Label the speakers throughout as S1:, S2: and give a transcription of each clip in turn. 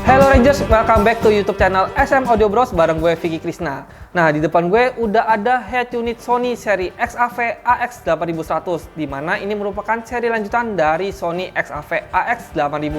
S1: Hello Rangers, welcome back to YouTube channel SM Audio Bros bareng gue Vicky Krisna. Nah, di depan gue udah ada head unit Sony seri XAV AX8100, di mana ini merupakan seri lanjutan dari Sony XAV AX8000.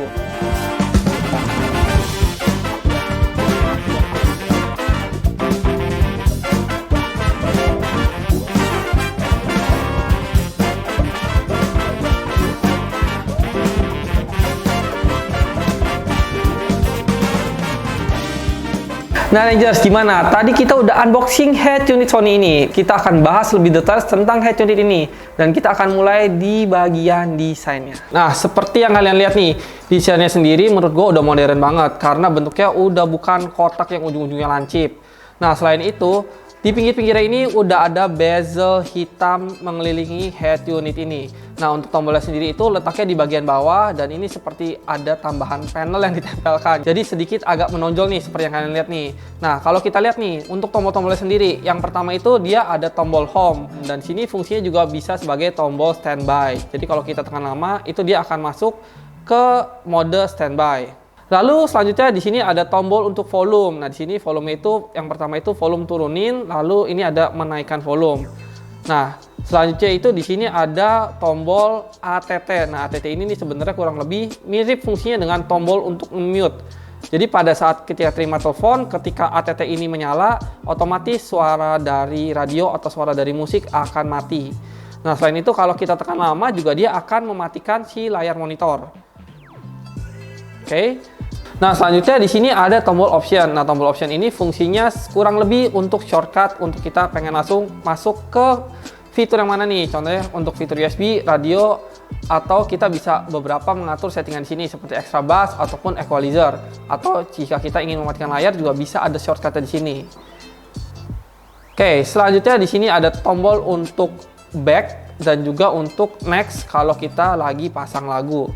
S1: Nah Rangers, gimana? Tadi kita udah unboxing head unit Sony ini. Kita akan bahas lebih detail tentang head unit ini. Dan kita akan mulai di bagian desainnya. Nah, seperti yang kalian lihat nih, desainnya sendiri menurut gue udah modern banget. Karena bentuknya udah bukan kotak yang ujung-ujungnya lancip. Nah, selain itu, di pinggir-pinggirnya ini udah ada bezel hitam mengelilingi head unit ini. Nah, untuk tombolnya sendiri itu letaknya di bagian bawah dan ini seperti ada tambahan panel yang ditempelkan. Jadi sedikit agak menonjol nih seperti yang kalian lihat nih. Nah, kalau kita lihat nih untuk tombol-tombolnya sendiri, yang pertama itu dia ada tombol home dan sini fungsinya juga bisa sebagai tombol standby. Jadi kalau kita tekan lama itu dia akan masuk ke mode standby. Lalu selanjutnya di sini ada tombol untuk volume. Nah, di sini volume itu yang pertama itu volume turunin, lalu ini ada menaikkan volume. Nah, selanjutnya itu di sini ada tombol ATT. Nah, ATT ini nih sebenarnya kurang lebih mirip fungsinya dengan tombol untuk mute. Jadi pada saat kita terima telepon, ketika ATT ini menyala, otomatis suara dari radio atau suara dari musik akan mati. Nah, selain itu kalau kita tekan lama juga dia akan mematikan si layar monitor. Oke. Nah, selanjutnya di sini ada tombol option. Nah, tombol option ini fungsinya kurang lebih untuk shortcut untuk kita pengen langsung masuk ke fitur yang mana nih. Contohnya untuk fitur USB, radio, atau kita bisa beberapa mengatur settingan di sini seperti extra bass ataupun equalizer. Atau jika kita ingin mematikan layar juga bisa ada shortcut di sini. Oke, selanjutnya di sini ada tombol untuk back dan juga untuk next kalau kita lagi pasang lagu.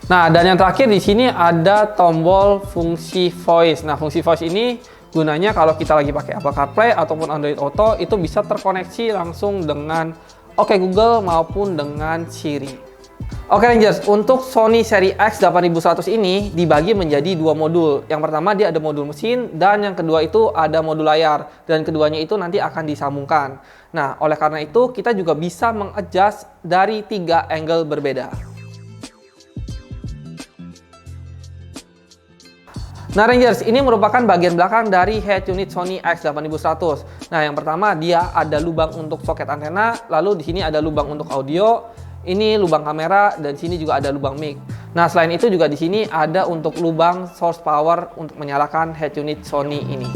S1: Nah, dan yang terakhir di sini ada tombol fungsi voice. Nah, fungsi voice ini gunanya kalau kita lagi pakai Apple CarPlay ataupun Android Auto itu bisa terkoneksi langsung dengan OK Google maupun dengan Siri. Oke Rangers, untuk Sony seri X8100 ini dibagi menjadi dua modul. Yang pertama dia ada modul mesin dan yang kedua itu ada modul layar dan keduanya itu nanti akan disambungkan. Nah, oleh karena itu kita juga bisa mengadjust dari 3 angle berbeda. Nah Rangers, ini merupakan bagian belakang dari head unit Sony X8100. Nah, yang pertama dia ada lubang untuk soket antena, lalu di sini ada lubang untuk audio, ini lubang kamera dan sini juga ada lubang mic. Nah, selain itu juga di sini ada untuk lubang source power untuk menyalakan head unit Sony ini.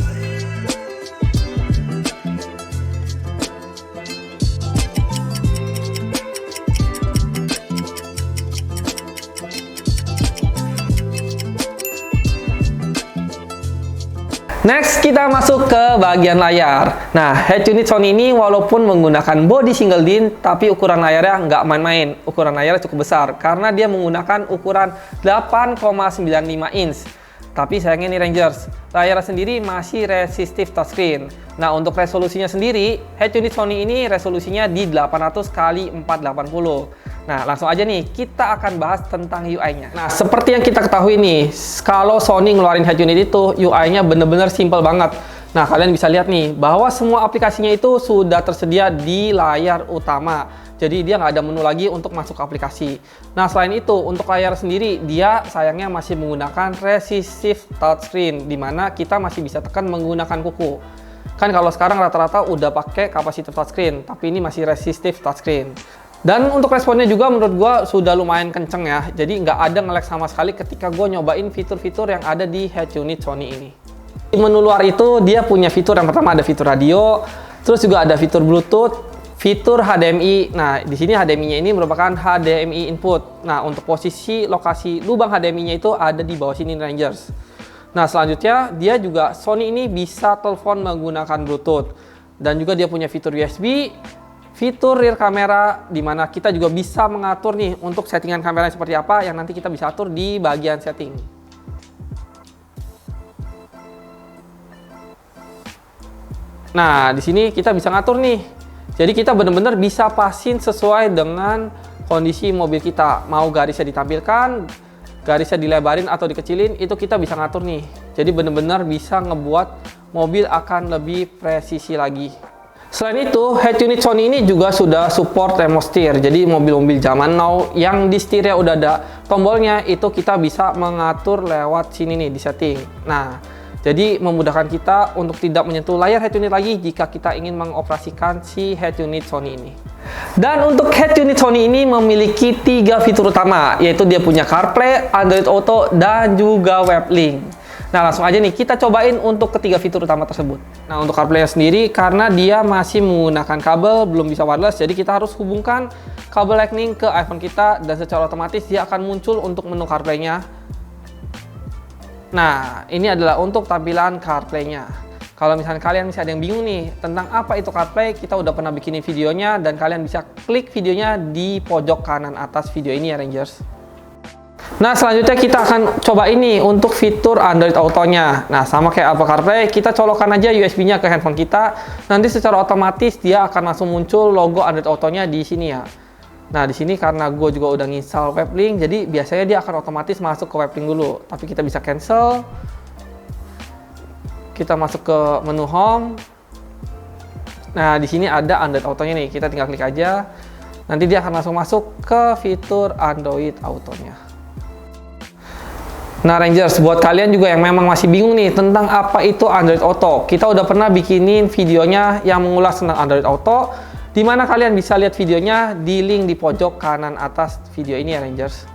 S1: Next, kita masuk ke bagian layar. Nah, head unit Sony ini walaupun menggunakan body single din, tapi ukuran layarnya nggak main-main. Ukuran layarnya cukup besar, karena dia menggunakan ukuran 8,95 inch. Tapi sayangnya nih Rangers, layarnya sendiri masih resistive touchscreen. Nah, untuk resolusinya sendiri, head unit Sony ini resolusinya di 800 x 480. Nah, langsung aja nih, kita akan bahas tentang UI-nya. Nah, seperti yang kita ketahui nih, kalau Sony ngeluarin head unit itu, UI-nya bener-bener simple banget. Nah, kalian bisa lihat nih, bahwa semua aplikasinya itu sudah tersedia di layar utama. Jadi, dia nggak ada menu lagi untuk masuk ke aplikasi. Nah, selain itu, untuk layar sendiri, dia sayangnya masih menggunakan resistive touchscreen, di mana kita masih bisa tekan menggunakan kuku. Kan kalau sekarang rata-rata udah pakai capacitive touchscreen, tapi ini masih resistive touchscreen. Dan untuk responnya juga menurut gue sudah lumayan kenceng ya. Jadi nggak ada nge-lag sama sekali ketika gue nyobain fitur-fitur yang ada di head unit Sony ini. Di menu luar itu dia punya fitur yang pertama ada fitur radio, terus juga ada fitur Bluetooth, fitur HDMI. Nah, di sini HDMI-nya ini merupakan HDMI input. Nah, untuk posisi lokasi lubang HDMI-nya itu ada di bawah sini Rangers. Nah, selanjutnya dia juga Sony ini bisa telepon menggunakan Bluetooth. Dan juga dia punya fitur USB, fitur rear kamera, di mana kita juga bisa mengatur nih untuk settingan kameranya seperti apa yang nanti kita bisa atur di bagian setting. Nah, di sini kita bisa ngatur nih. Jadi kita benar-benar bisa pasin sesuai dengan kondisi mobil kita. Mau garisnya ditampilkan, garisnya dilebarin atau dikecilin, itu kita bisa ngatur nih. Jadi benar-benar bisa ngebuat mobil akan lebih presisi lagi. Selain itu, head unit Sony ini juga sudah support remote steer. Jadi mobil-mobil zaman now yang di setirnya udah ada tombolnya, itu kita bisa mengatur lewat sini nih di setting. Nah, jadi memudahkan kita untuk tidak menyentuh layar head unit lagi jika kita ingin mengoperasikan si head unit Sony ini. Dan untuk head unit Sony ini memiliki 3 fitur utama, yaitu dia punya CarPlay, Android Auto, dan juga WebLink. Nah, langsung aja nih kita cobain untuk ketiga fitur utama tersebut. Nah, untuk CarPlay sendiri karena dia masih menggunakan kabel, belum bisa wireless, jadi kita harus hubungkan kabel Lightning ke iPhone kita dan secara otomatis dia akan muncul untuk menu CarPlay-nya. Nah, ini adalah untuk tampilan CarPlay-nya. Kalau misalnya kalian ada yang bingung nih tentang apa itu CarPlay, kita udah pernah bikinin videonya dan kalian bisa klik videonya di pojok kanan atas video ini ya Rangers. Nah, selanjutnya kita akan coba ini untuk fitur Android Auto-nya. Nah, sama kayak Apple CarPlay, kita colokkan aja USB-nya ke handphone kita. Nanti secara otomatis dia akan langsung muncul logo Android Auto-nya di sini ya. Nah, di sini karena gue juga udah nginstal WebLink, jadi biasanya dia akan otomatis masuk ke WebLink dulu. Tapi kita bisa cancel. Kita masuk ke menu Home. Nah, di sini ada Android Auto-nya nih. Kita tinggal klik aja. Nanti dia akan langsung masuk ke fitur Android Auto-nya. Nah Rangers, buat kalian juga yang memang masih bingung nih tentang apa itu Android Auto, kita udah pernah bikinin videonya yang mengulas tentang Android Auto, dimana kalian bisa lihat videonya di link di pojok kanan atas video ini ya Rangers.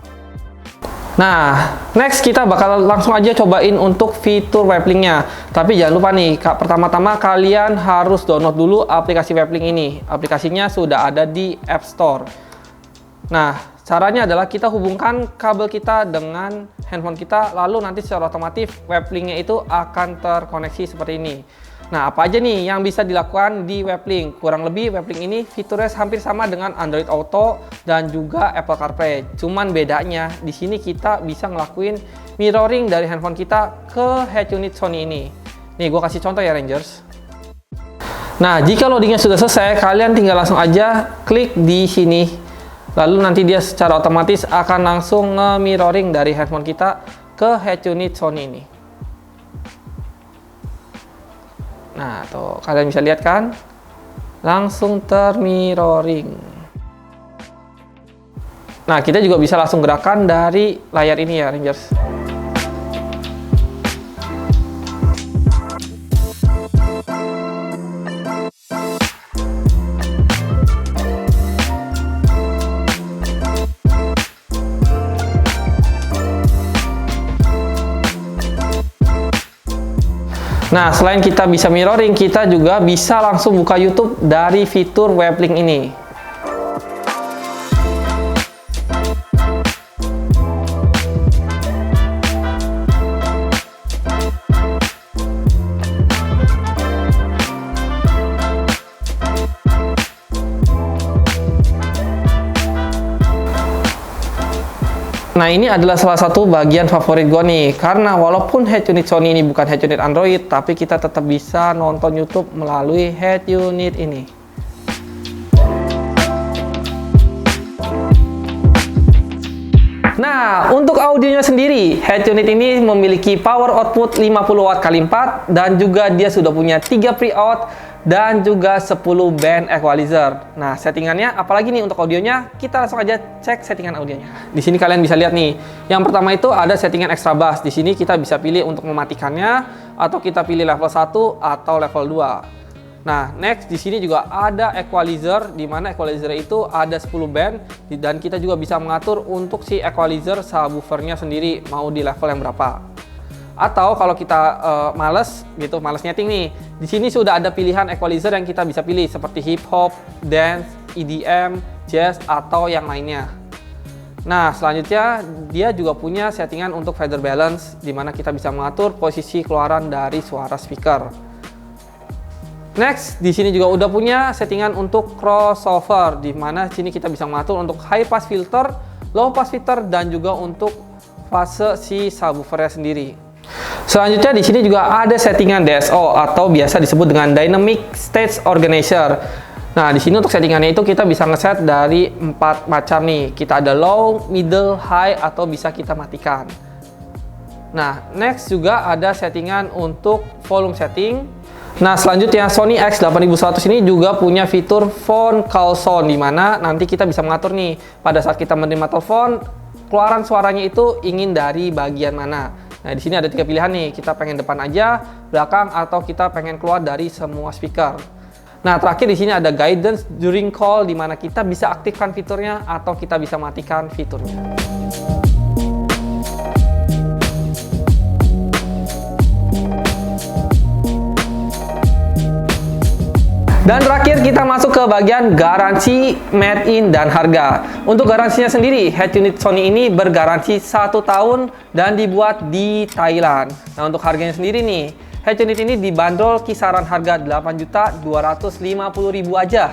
S1: Nah, next kita bakal langsung aja cobain untuk fitur WebLink-nya. Tapi jangan lupa nih, pertama-tama kalian harus download dulu aplikasi WebLink ini. Aplikasinya sudah ada di App Store. Nah, caranya adalah kita hubungkan kabel kita dengan handphone kita, lalu nanti secara otomatis WebLink-nya itu akan terkoneksi seperti ini. Nah, apa aja nih yang bisa dilakukan di WebLink? Kurang lebih WebLink ini fiturnya hampir sama dengan Android Auto dan juga Apple CarPlay. Cuman bedanya di sini kita bisa ngelakuin mirroring dari handphone kita ke head unit Sony ini. Nih, gue kasih contoh ya Rangers. Nah, jika loadingnya sudah selesai, kalian tinggal langsung aja klik di sini. Lalu nanti dia secara otomatis akan langsung nge-mirroring dari handphone kita ke head unit Sony ini. Nah, tuh kalian bisa lihat kan? Langsung termirroring. Nah, kita juga bisa langsung gerakan dari layar ini ya, Rangers. Nah, selain kita bisa mirroring, kita juga bisa langsung buka YouTube dari fitur WebLink ini. Nah, ini adalah salah satu bagian favorit gue nih, karena walaupun head unit Sony ini bukan head unit Android, tapi kita tetap bisa nonton YouTube melalui head unit ini. Nah, untuk audionya sendiri, head unit ini memiliki power output 50 watt x 4 dan juga dia sudah punya 3 pre-out dan juga 10 band equalizer. Nah, settingannya apalagi nih untuk audionya, kita langsung aja cek settingan audionya. Di sini kalian bisa lihat nih. Yang pertama itu ada settingan extra bass. Di sini kita bisa pilih untuk mematikannya atau kita pilih level 1 atau level 2. Nah, next di sini juga ada equalizer, di mana equalizer itu ada 10 band dan kita juga bisa mengatur untuk si equalizer subwoofernya sendiri mau di level yang berapa. Atau kalau kita males nyeting nih, di sini sudah ada pilihan equalizer yang kita bisa pilih seperti hip hop, dance, EDM, jazz atau yang lainnya. Nah, selanjutnya dia juga punya settingan untuk fader balance, di mana kita bisa mengatur posisi keluaran dari suara speaker. Next, di sini juga udah punya settingan untuk crossover, di mana sini kita bisa mengatur untuk high pass filter, low pass filter, dan juga untuk fase si subwoofernya sendiri. Selanjutnya di sini juga ada settingan DSO atau biasa disebut dengan Dynamic Stage Organizer. Nah, di sini untuk settingannya itu kita bisa ngeset dari 4 macam nih. Kita ada low, middle, high, atau bisa kita matikan. Nah, next juga ada settingan untuk volume setting. Nah, selanjutnya Sony X8100 ini juga punya fitur phone call sound, di mana nanti kita bisa mengatur nih pada saat kita menerima telepon, keluaran suaranya itu ingin dari bagian mana. Nah, di sini ada 3 pilihan nih. Kita pengen depan aja, belakang, atau kita pengen keluar dari semua speaker. Nah, terakhir di sini ada guidance during call, di mana kita bisa aktifkan fiturnya atau kita bisa matikan fiturnya. Dan terakhir kita masuk ke bagian garansi, made in, dan harga. Untuk garansinya sendiri, head unit Sony ini bergaransi 1 tahun dan dibuat di Thailand. Nah, untuk harganya sendiri nih, head unit ini dibanderol kisaran harga 8.250.000 aja.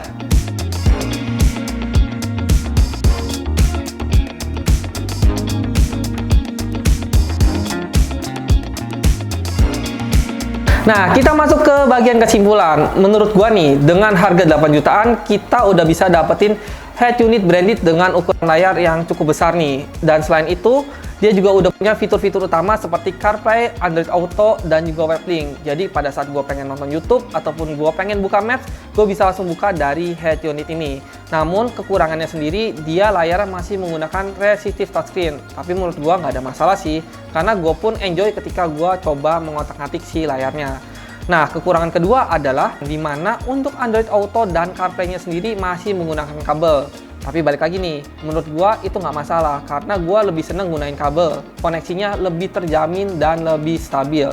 S1: Nah, kita masuk ke bagian kesimpulan. Menurut gua nih, dengan harga 8 jutaan, kita udah bisa dapetin head unit branded dengan ukuran layar yang cukup besar nih. Dan selain itu, dia juga udah punya fitur-fitur utama seperti CarPlay, Android Auto, dan juga WebLink. Jadi pada saat gue pengen nonton YouTube ataupun gue pengen buka Maps, gue bisa langsung buka dari head unit ini. Namun kekurangannya sendiri, dia layarnya masih menggunakan resistive touchscreen. Tapi menurut gue nggak ada masalah sih, karena gue pun enjoy ketika gue coba mengotak-atik si layarnya. Nah, kekurangan kedua adalah di mana untuk Android Auto dan CarPlay-nya sendiri masih menggunakan kabel. Tapi balik lagi nih, menurut gua itu nggak masalah karena gua lebih seneng gunain kabel. Koneksinya lebih terjamin dan lebih stabil.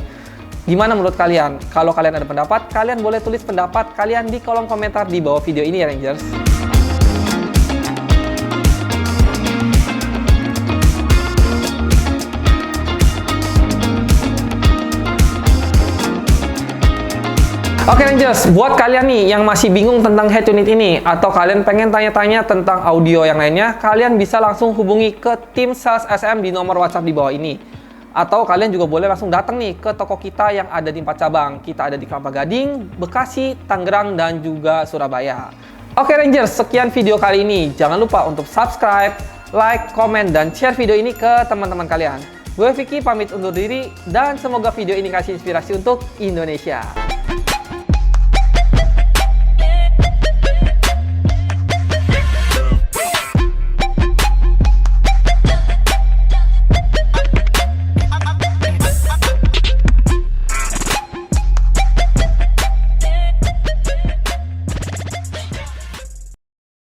S1: Gimana menurut kalian? Kalau kalian ada pendapat, kalian boleh tulis pendapat kalian di kolom komentar di bawah video ini ya, Rangers. Oke Rangers, buat kalian nih yang masih bingung tentang head unit ini atau kalian pengen tanya-tanya tentang audio yang lainnya, kalian bisa langsung hubungi ke tim sales SM di nomor WhatsApp di bawah ini. Atau kalian juga boleh langsung datang nih ke toko kita yang ada di 4 cabang. Kita ada di Kelapa Gading, Bekasi, Tangerang, dan juga Surabaya. Oke Rangers, sekian video kali ini. Jangan lupa untuk subscribe, like, komen, dan share video ini ke teman-teman kalian. Gue Vicky pamit undur diri dan semoga video ini kasih inspirasi untuk Indonesia.